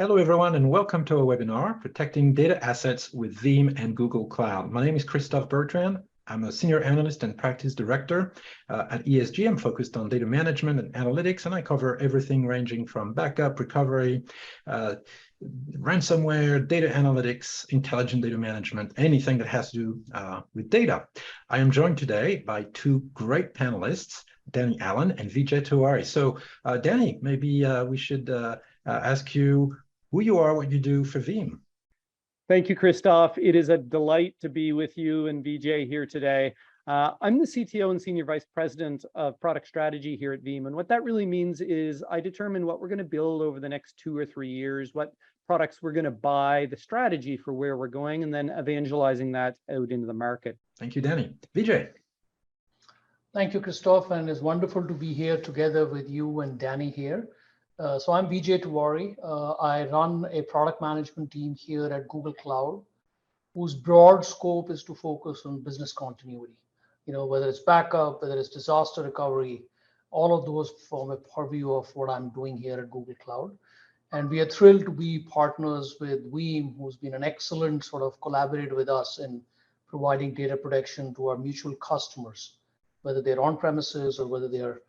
Hello, everyone, and welcome to our webinar, Protecting Data Assets with Veeam and Google Cloud. My name is Christophe Bertrand. I'm a senior analyst and practice director at ESG. I'm focused on data management and analytics, and I cover everything ranging from backup, recovery, ransomware, data analytics, intelligent data management, anything that has to do with data. I am joined today by two great panelists, Danny Allen and Vijay Tewari. So, Danny, maybe we should ask you who you are, what you do for Veeam. Thank you, Christophe. It is a delight to be with you and Vijay here today. I'm the CTO and Senior Vice President of Product Strategy here at Veeam. And what that really means is I determine what we're going to build over the next 2 or 3 years, what products we're going to buy, the strategy for where we're going, and then evangelizing that out into the market. Thank you, Danny. Vijay. Thank you, Christophe, and it's wonderful to be here together with you and Danny here. So I'm Vijay Tewari. I run a product management team here at Google Cloud, whose broad scope is to focus on business continuity. You know, whether it's backup, whether it's disaster recovery, all of those form a purview of what I'm doing here at Google Cloud. And we are thrilled to be partners with Veeam, who's been an excellent sort of collaborator with us in providing data protection to our mutual customers, whether they're on premises or whether they're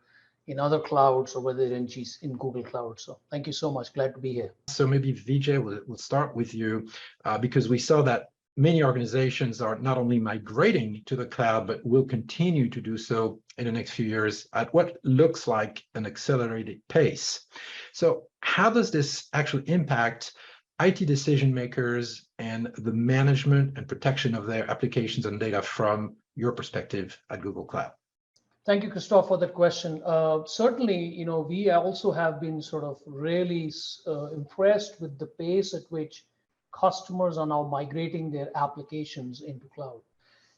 in other clouds or whether they're in Google Cloud. So thank you so much. Glad to be here. So maybe Vijay, we'll start with you because we saw that many organizations are not only migrating to the cloud, but will continue to do so in the next few years at what looks like an accelerated pace. So how does this actually impact IT decision makers and the management and protection of their applications and data from your perspective at Google Cloud? Thank you, Christophe, for that question. Certainly, you know, we also have been sort of really impressed with the pace at which customers are now migrating their applications into cloud.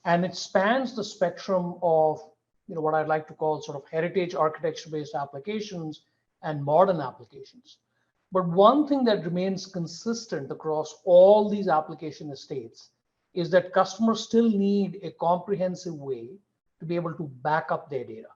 And it spans the spectrum of, you know, what I'd like to call sort of heritage architecture-based applications and modern applications. But one thing that remains consistent across all these application estates is that customers still need a comprehensive way to be able to back up their data.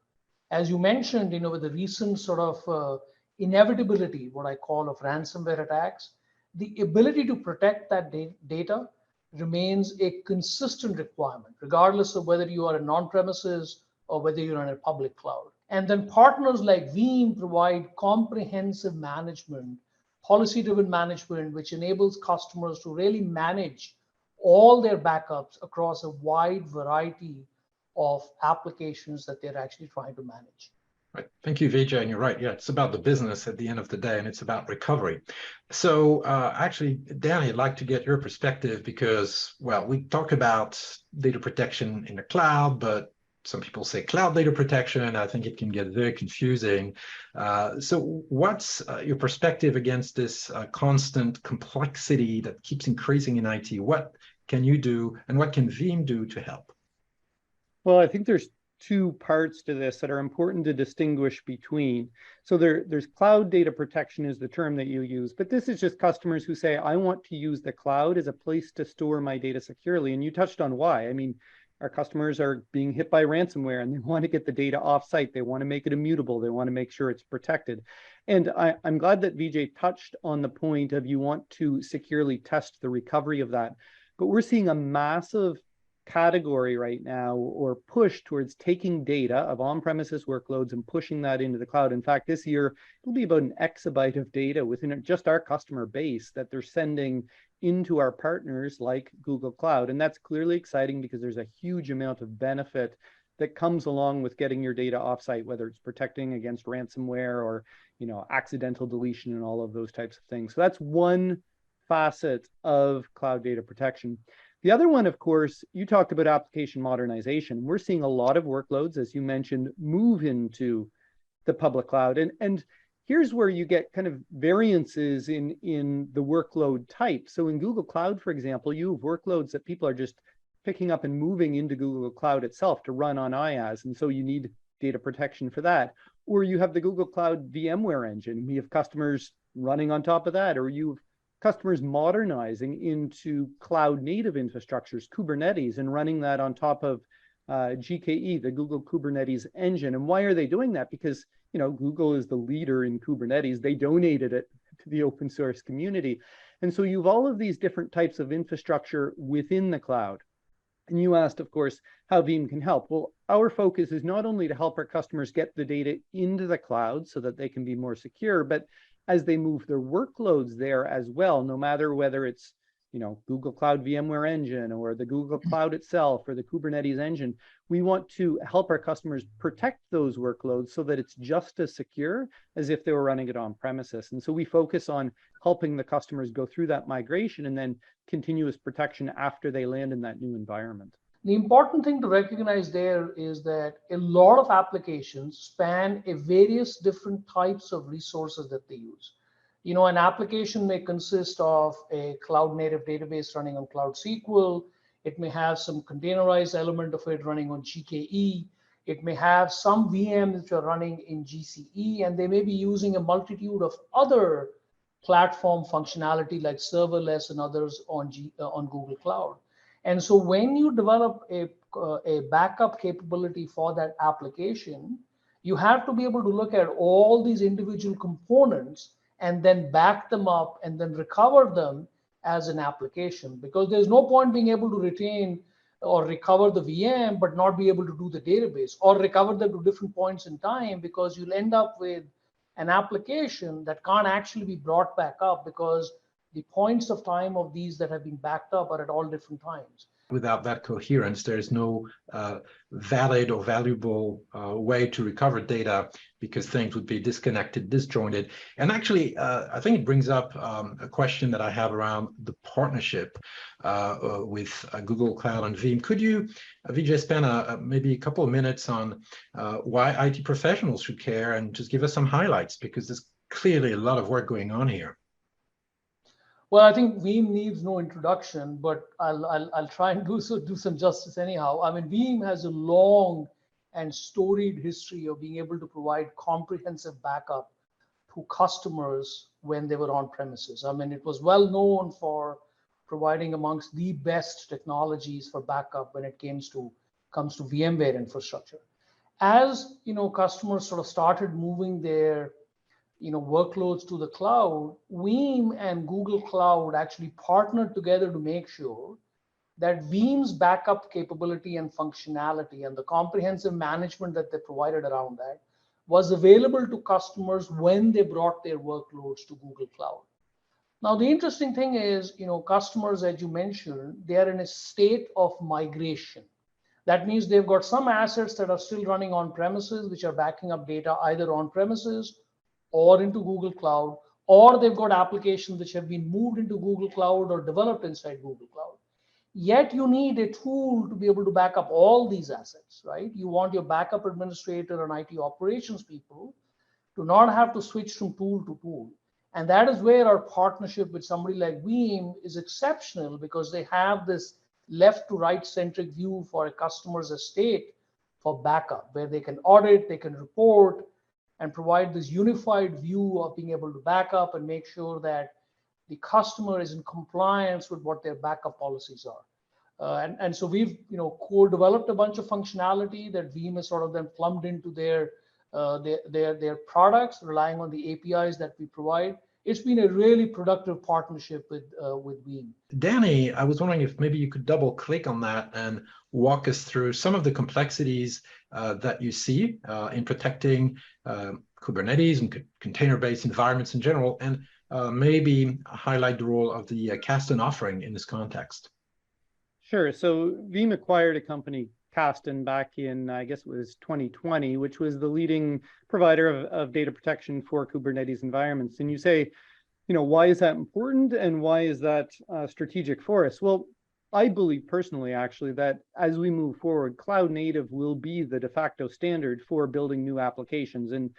As you mentioned, you know, with the recent sort of inevitability, what I call of ransomware attacks, the ability to protect that data remains a consistent requirement, regardless of whether you are in on-premises or whether you're in a public cloud. And then partners like Veeam provide comprehensive management, policy-driven management, which enables customers to really manage all their backups across a wide variety of applications that they're actually trying to manage. Right. Thank you, Vijay. And you're right. Yeah, it's about the business at the end of the day, and it's about recovery. So actually, Danny, I'd like to get your perspective because, well, we talk about data protection in the cloud, but some people say cloud data protection. I think it can get very confusing. So what's your perspective against this constant complexity that keeps increasing in IT? What can you do, and what can Veeam do to help? Well, I think there's two parts to this that are important to distinguish between. So there's cloud data protection is the term that you use, but this is just customers who say, I want to use the cloud as a place to store my data securely. And you touched on why. I mean, our customers are being hit by ransomware and they want to get the data offsite. They want to make it immutable. They want to make sure it's protected. And I'm glad that Vijay touched on the point of you want to securely test the recovery of that. But we're seeing a massive category right now or push towards taking data of on-premises workloads and pushing that into the cloud. In fact, this year, it'll be about an exabyte of data within just our customer base that they're sending into our partners like Google Cloud. And that's clearly exciting because there's a huge amount of benefit that comes along with getting your data offsite, whether it's protecting against ransomware or, you know, accidental deletion and all of those types of things. So that's one facet of cloud data protection. The other one, of course, you talked about application modernization. We're seeing a lot of workloads, as you mentioned, move into the public cloud. And here's where you get kind of variances in the workload type. So in Google Cloud, for example, you have workloads that people are just picking up and moving into Google Cloud itself to run on IaaS. And so you need data protection for that. Or you have the Google Cloud VMware engine. We have customers running on top of that, or you've customers modernizing into cloud native infrastructures, Kubernetes, and running that on top of GKE, the Google Kubernetes engine. And why are they doing that? Because, you know, Google is the leader in Kubernetes. They donated it to the open source community. And so you have all of these different types of infrastructure within the cloud. And you asked, of course, how Veeam can help. Well, our focus is not only to help our customers get the data into the cloud so that they can be more secure, but as they move their workloads there as well, no matter whether it's Google Cloud VMware Engine or the Google Cloud itself or the Kubernetes engine, we want to help our customers protect those workloads so that it's just as secure as if they were running it on premises. And so we focus on helping the customers go through that migration and then continuous protection after they land in that new environment. The important thing to recognize there is that a lot of applications span a various different types of resources that they use. An application may consist of a cloud native database running on Cloud SQL. It may have some containerized element of it running on GKE. It may have some VMs which are running in GCE, and they may be using a multitude of other platform functionality like serverless and others on Google Cloud. And so when you develop a backup capability for that application, you have to be able to look at all these individual components and then back them up and then recover them as an application, because there's no point being able to retain or recover the VM but not be able to do the database, or recover them to different points in time, because you'll end up with an application that can't actually be brought back up because the points of time of these that have been backed up are at all different times. Without that coherence, there is no valid or valuable way to recover data, because things would be disconnected, disjointed. And actually, I think it brings up a question that I have around the partnership with Google Cloud and Veeam. Could you, Vijay, spend maybe a couple of minutes on why IT professionals should care, and just give us some highlights, because there's clearly a lot of work going on here. Well, I think Veeam needs no introduction, but I'll try and do some justice anyhow. I mean, Veeam has a long and storied history of being able to provide comprehensive backup to customers when they were on premises. I mean, it was well known for providing amongst the best technologies for backup when it comes to VMware infrastructure. As customers sort of started moving their workloads to the cloud, Veeam and Google Cloud actually partnered together to make sure that Veeam's backup capability and functionality and the comprehensive management that they provided around that was available to customers when they brought their workloads to Google Cloud. Now, the interesting thing is, customers, as you mentioned, they are in a state of migration. That means they've got some assets that are still running on premises, which are backing up data either on premises or into Google Cloud, or they've got applications which have been moved into Google Cloud or developed inside Google Cloud. Yet you need a tool to be able to back up all these assets, right? You want your backup administrator and IT operations people to not have to switch from tool to tool. And that is where our partnership with somebody like Veeam is exceptional, because they have this left to right centric view for a customer's estate for backup, where they can audit, they can report, and provide this unified view of being able to back up and make sure that the customer is in compliance with what their backup policies are. And so we've co-developed a bunch of functionality that Veeam has sort of then plumbed into their products, relying on the APIs that we provide. It's been a really productive partnership with Veeam. Danny, I was wondering if maybe you could double click on that and walk us through some of the complexities that you see in protecting Kubernetes and container-based environments in general, and maybe highlight the role of the Kasten offering in this context. Sure. So Veeam acquired a company, Kasten, back in, I guess it was 2020, which was the leading provider of data protection for Kubernetes environments. And you say, why is that important and why is that strategic for us? Well, I believe personally, actually, that as we move forward, cloud native will be the de facto standard for building new applications. And,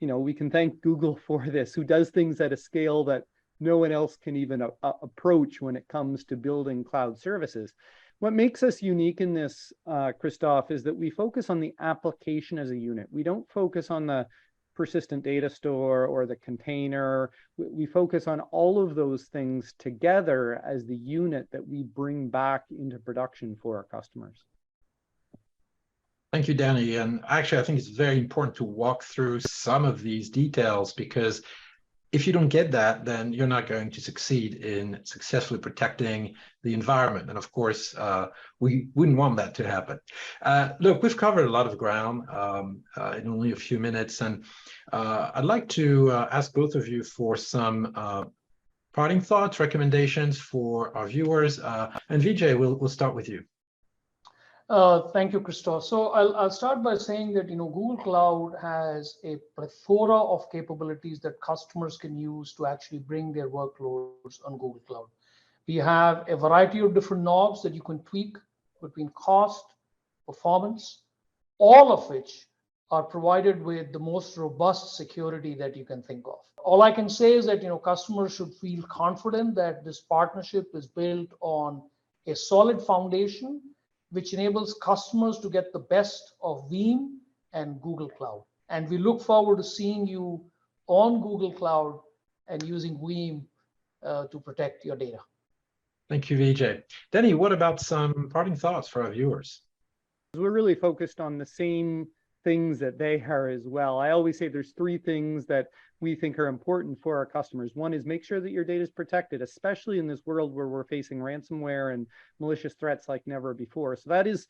we can thank Google for this, who does things at a scale that no one else can even approach when it comes to building cloud services. What makes us unique in this, Christophe, is that we focus on the application as a unit. We don't focus on the persistent data store or the container. We focus on all of those things together as the unit that we bring back into production for our customers. Thank you, Danny. And actually, I think it's very important to walk through some of these details, because if you don't get that, then you're not going to succeed in successfully protecting the environment. And of course, we wouldn't want that to happen. Look, we've covered a lot of ground in only a few minutes. And I'd like to ask both of you for some parting thoughts, recommendations for our viewers. And Vijay, we'll start with you. Thank you, Christophe. So I'll start by saying that Google Cloud has a plethora of capabilities that customers can use to actually bring their workloads on Google Cloud. We have a variety of different knobs that you can tweak between cost, performance, all of which are provided with the most robust security that you can think of. All I can say is that customers should feel confident that this partnership is built on a solid foundation, which enables customers to get the best of Veeam and Google Cloud. And we look forward to seeing you on Google Cloud and using Veeam to protect your data. Thank you, Vijay. Denny, what about some parting thoughts for our viewers? We're really focused on the same things that they are as well. I always say there's three things that we think are important for our customers. One is make sure that your data is protected, especially in this world where we're facing ransomware and malicious threats like never before. So that is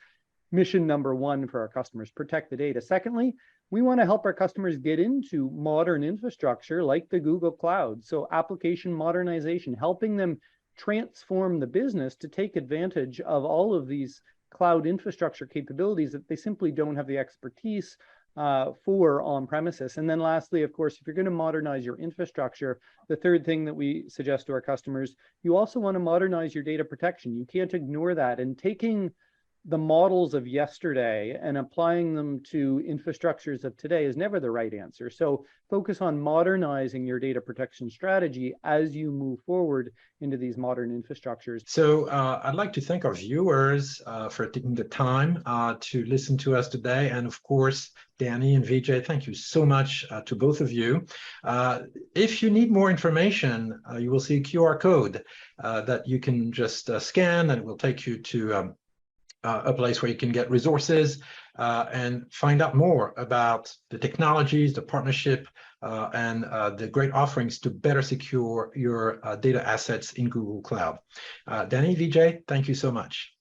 mission number one for our customers, protect the data. Secondly, we want to help our customers get into modern infrastructure like the Google Cloud. So application modernization, helping them transform the business to take advantage of all of these cloud infrastructure capabilities that they simply don't have the expertise for on premises. And then lastly, of course, if you're going to modernize your infrastructure, the third thing that we suggest to our customers, you also want to modernize your data protection. You can't ignore that. And taking the models of yesterday and applying them to infrastructures of today is never the right answer. So focus on modernizing your data protection strategy as you move forward into these modern infrastructures. So I'd like to thank our viewers for taking the time to listen to us today. And of course, Danny and Vijay, thank you so much to both of you. If you need more information, you will see a QR code that you can just scan, and it will take you to a place where you can get resources and find out more about the technologies, the partnership, and the great offerings to better secure your data assets in Google Cloud. Danny, Vijay, thank you so much.